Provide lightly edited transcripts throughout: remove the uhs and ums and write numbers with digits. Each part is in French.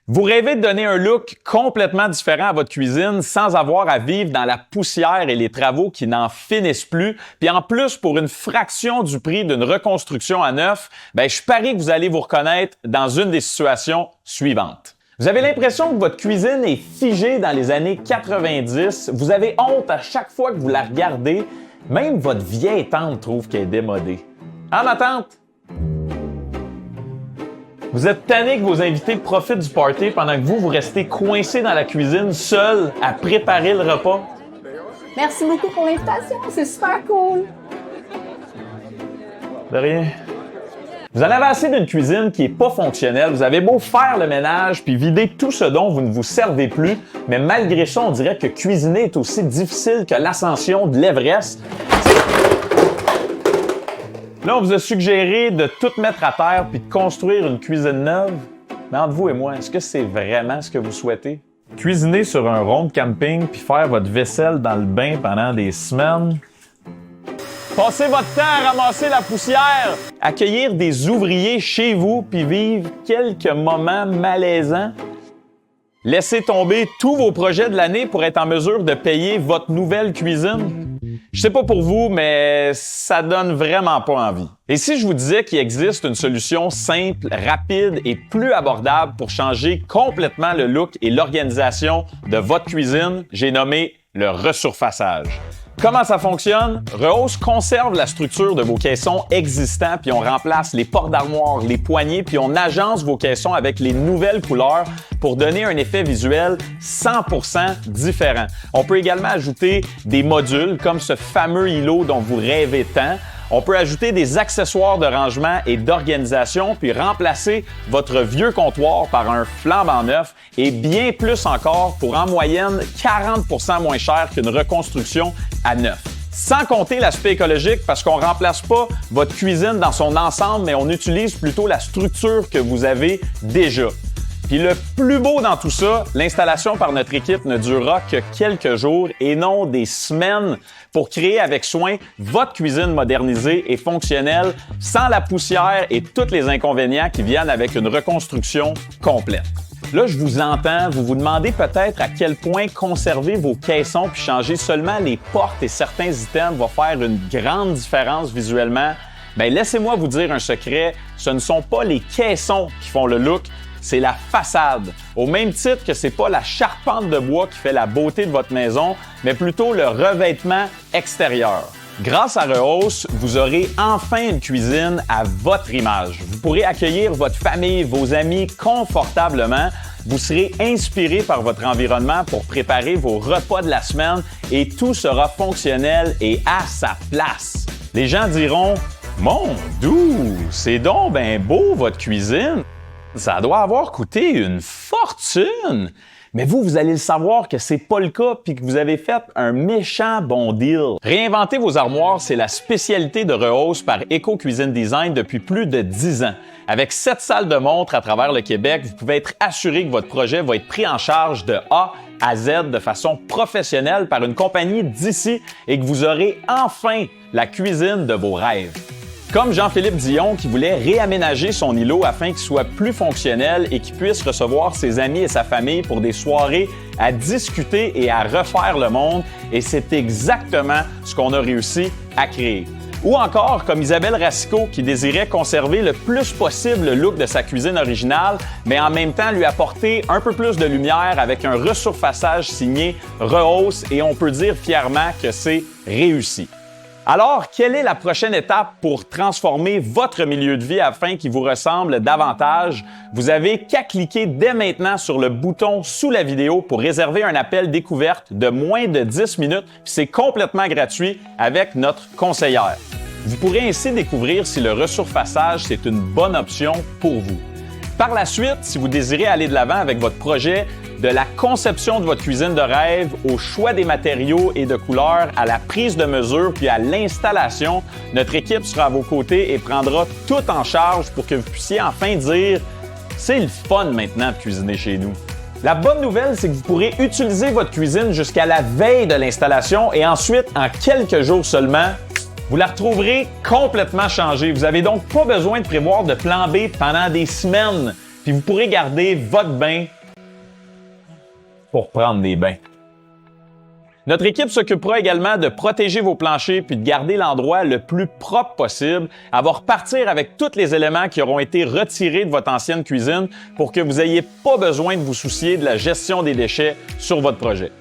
Vous rêvez de donner un look complètement différent à votre cuisine sans avoir à vivre dans la poussière et les travaux qui n'en finissent plus. Puis en plus, pour une fraction du prix d'une reconstruction à neuf, je parie que vous allez vous reconnaître dans une des situations suivantes. Vous avez l'impression que votre cuisine est figée dans les années 90. Vous avez honte à chaque fois que vous la regardez. Même votre vieille tante trouve qu'elle est démodée. Ah, ma tante? Vous êtes tanné que vos invités profitent du party pendant que vous restez coincé dans la cuisine, seul, à préparer le repas? Merci beaucoup pour l'invitation, c'est super cool! De rien. Vous en avez assez d'une cuisine qui n'est pas fonctionnelle. Vous avez beau faire le ménage puis vider tout ce dont vous ne vous servez plus, mais malgré ça, on dirait que cuisiner est aussi difficile que l'ascension de l'Everest. Là, on vous a suggéré de tout mettre à terre puis de construire une cuisine neuve. Mais entre vous et moi, est-ce que c'est vraiment ce que vous souhaitez? Cuisiner sur un rond de camping puis faire votre vaisselle dans le bain pendant des semaines? Passez votre temps à ramasser la poussière! Accueillir des ouvriers chez vous puis vivre quelques moments malaisants? Laissez tomber tous vos projets de l'année pour être en mesure de payer votre nouvelle cuisine? Je sais pas pour vous, mais ça donne vraiment pas envie. Et si je vous disais qu'il existe une solution simple, rapide et plus abordable pour changer complètement le look et l'organisation de votre cuisine, j'ai nommé le resurfaçage. Comment ça fonctionne? Rehausse conserve la structure de vos caissons existants, puis on remplace les portes d'armoire, les poignées, puis on agence vos caissons avec les nouvelles couleurs pour donner un effet visuel 100% différent. On peut également ajouter des modules comme ce fameux îlot dont vous rêvez tant. On peut ajouter des accessoires de rangement et d'organisation, puis remplacer votre vieux comptoir par un flambant neuf et bien plus encore pour en moyenne 40% moins cher qu'une reconstruction à neuf. Sans compter l'aspect écologique parce qu'on ne remplace pas votre cuisine dans son ensemble, mais on utilise plutôt la structure que vous avez déjà. Puis le plus beau dans tout ça, l'installation par notre équipe ne durera que quelques jours et non des semaines pour créer avec soin votre cuisine modernisée et fonctionnelle sans la poussière et tous les inconvénients qui viennent avec une reconstruction complète. Là, je vous entends, vous vous demandez peut-être à quel point conserver vos caissons puis changer seulement les portes et certains items va faire une grande différence visuellement. Laissez-moi vous dire un secret, ce ne sont pas les caissons qui font le look, c'est la façade. Au même titre que c'est pas la charpente de bois qui fait la beauté de votre maison, mais plutôt le revêtement extérieur. Grâce à Rehausse, vous aurez enfin une cuisine à votre image. Vous pourrez accueillir votre famille, vos amis confortablement. Vous serez inspiré par votre environnement pour préparer vos repas de la semaine et tout sera fonctionnel et à sa place. Les gens diront « Mon doux, c'est donc ben beau votre cuisine! » Ça doit avoir coûté une fortune! Mais vous allez le savoir que c'est pas le cas puis que vous avez fait un méchant bon deal. Réinventer vos armoires, c'est la spécialité de Rehausse par Eco Cuisine Design depuis plus de 10 ans. Avec 7 salles de montre à travers le Québec, vous pouvez être assuré que votre projet va être pris en charge de A à Z de façon professionnelle par une compagnie d'ici et que vous aurez enfin la cuisine de vos rêves. Comme Jean-Philippe Dion qui voulait réaménager son îlot afin qu'il soit plus fonctionnel et qu'il puisse recevoir ses amis et sa famille pour des soirées à discuter et à refaire le monde. Et c'est exactement ce qu'on a réussi à créer. Ou encore comme Isabelle Racicot qui désirait conserver le plus possible le look de sa cuisine originale, mais en même temps lui apporter un peu plus de lumière avec un resurfaçage signé Rehausse et on peut dire fièrement que c'est réussi. Alors, quelle est la prochaine étape pour transformer votre milieu de vie afin qu'il vous ressemble davantage? Vous avez qu'à cliquer dès maintenant sur le bouton sous la vidéo pour réserver un appel découverte de moins de 10 minutes, puis c'est complètement gratuit avec notre conseillère. Vous pourrez ainsi découvrir si le resurfaçage c'est une bonne option pour vous. Par la suite, si vous désirez aller de l'avant avec votre projet, de la conception de votre cuisine de rêve au choix des matériaux et de couleurs, à la prise de mesure puis à l'installation, notre équipe sera à vos côtés et prendra tout en charge pour que vous puissiez enfin dire « c'est le fun maintenant de cuisiner chez nous ». La bonne nouvelle, c'est que vous pourrez utiliser votre cuisine jusqu'à la veille de l'installation et ensuite, en quelques jours seulement, vous la retrouverez complètement changée. Vous n'avez donc pas besoin de prévoir de plan B pendant des semaines. Puis vous pourrez garder votre bain pour prendre des bains. Notre équipe s'occupera également de protéger vos planchers puis de garder l'endroit le plus propre possible. Elle va repartir avec tous les éléments qui auront été retirés de votre ancienne cuisine pour que vous n'ayez pas besoin de vous soucier de la gestion des déchets sur votre projet.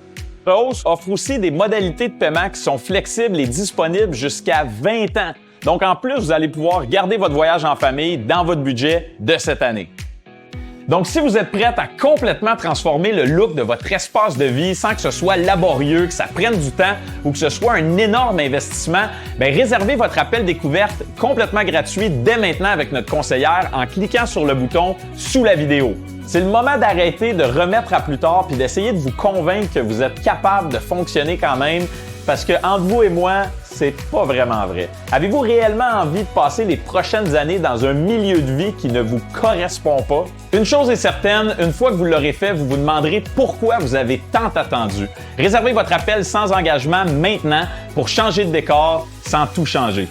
Rose offre aussi des modalités de paiement qui sont flexibles et disponibles jusqu'à 20 ans. Donc en plus, vous allez pouvoir garder votre voyage en famille dans votre budget de cette année. Donc, si vous êtes prête à complètement transformer le look de votre espace de vie sans que ce soit laborieux, que ça prenne du temps ou que ce soit un énorme investissement, bien, réservez votre appel découverte complètement gratuit dès maintenant avec notre conseillère en cliquant sur le bouton sous la vidéo. C'est le moment d'arrêter de remettre à plus tard puis d'essayer de vous convaincre que vous êtes capable de fonctionner quand même parce que entre vous et moi, c'est pas vraiment vrai. Avez-vous réellement envie de passer les prochaines années dans un milieu de vie qui ne vous correspond pas? Une chose est certaine, une fois que vous l'aurez fait, vous vous demanderez pourquoi vous avez tant attendu. Réservez votre appel sans engagement maintenant pour changer de décor sans tout changer.